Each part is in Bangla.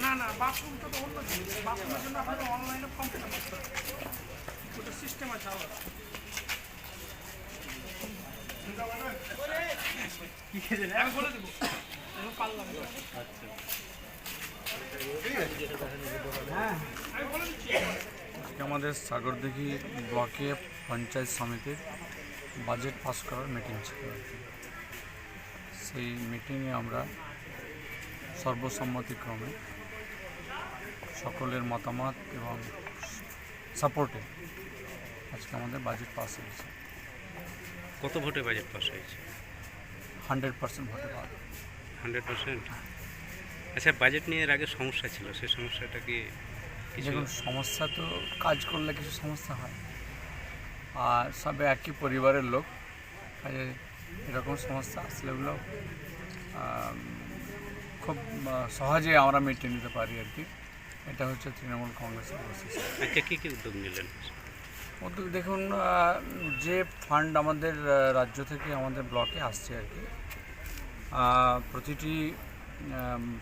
না না বাথরুমটা তো অন্য জিনিস, বাথরুমের জন্য আপনাকে অনলাইনে ফর্ম ফিল আপ করতে হবে, ওটা সিস্টেম আছে আলাদা। আমি বলে দেবো, পারলাম আমি বলে দিচ্ছি। আমাদের সাগরদিঘি ব্লকে পঞ্চায়েত সমিতির বাজেট পাস করার মিটিং ছিল। সেই মিটিংয়ে আমরা সর্বসম্মতিক্রমে সকলের মতামত এবং সাপোর্টে আজকে আমাদের বাজেট পাস হয়েছে। কত ভোটে বাজেট পাস হয়েছে? 100% ভোটে পাস। 100%? আচ্ছা, বাজেট নিয়ে এর আগে সমস্যা ছিল, সেই সমস্যাটা কি কিছু? দেখুন, সমস্যা তো কাজ করলে কিছু সমস্যা হয়, আর সবে একই পরিবারের লোক, কাজে এরকম সমস্যা আসলে ওগুলো খুব সহজে আমরা মিটিয়ে নিতে পারি আর কি। এটা হচ্ছে তৃণমূল কংগ্রেসের বৈশিষ্ট্য। আচ্ছা, কী কী উদ্যোগ নিলেন? উদ্যোগ দেখুন, যে ফান্ড আমাদের রাজ্য থেকে আমাদের ব্লকে আসছে আর কি, প্রতিটি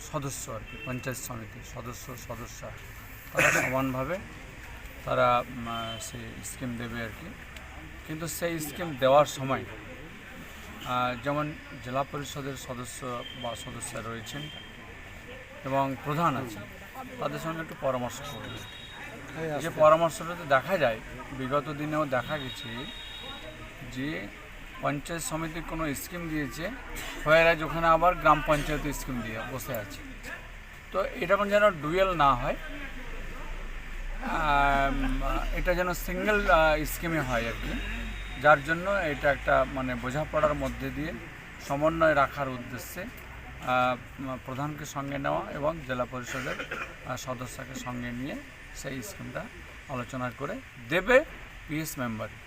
সদস্য আর কি, পঞ্চায়েত সমিতির সদস্যা তারা সমানভাবে তারা সেই স্কিম দেবে আর কি। কিন্তু সেই স্কিম দেওয়ার সময় যেমন জেলা পরিষদের সদস্য বা সদস্যা রয়েছেন এবং প্রধান আছে, তাদের সঙ্গে একটু পরামর্শ করবে। যে পরামর্শটাতে দেখা যায়, বিগত দিনেও দেখা গেছে যে পঞ্চায়েত সমিতি কোনো স্কিম দিয়েছে, হয়ে যায় ওখানে আবার গ্রাম পঞ্চায়েত স্কিম দিয়ে বসে আছে। তো এরকম যেন ডুয়েল না হয়, এটা যেন সিঙ্গেল স্কিমে হয় আর কি। যার জন্য এটা একটা মানে বোঝাপড়ার মধ্যে দিয়ে সমন্বয় রাখার উদ্দেশ্যে প্রধানকে সঙ্গে নেওয়া এবং জেলা পরিষদের সদস্যকে সঙ্গে নিয়ে সেই স্কিমটা আলোচনা করে দেবে পিএস মেম্বারই।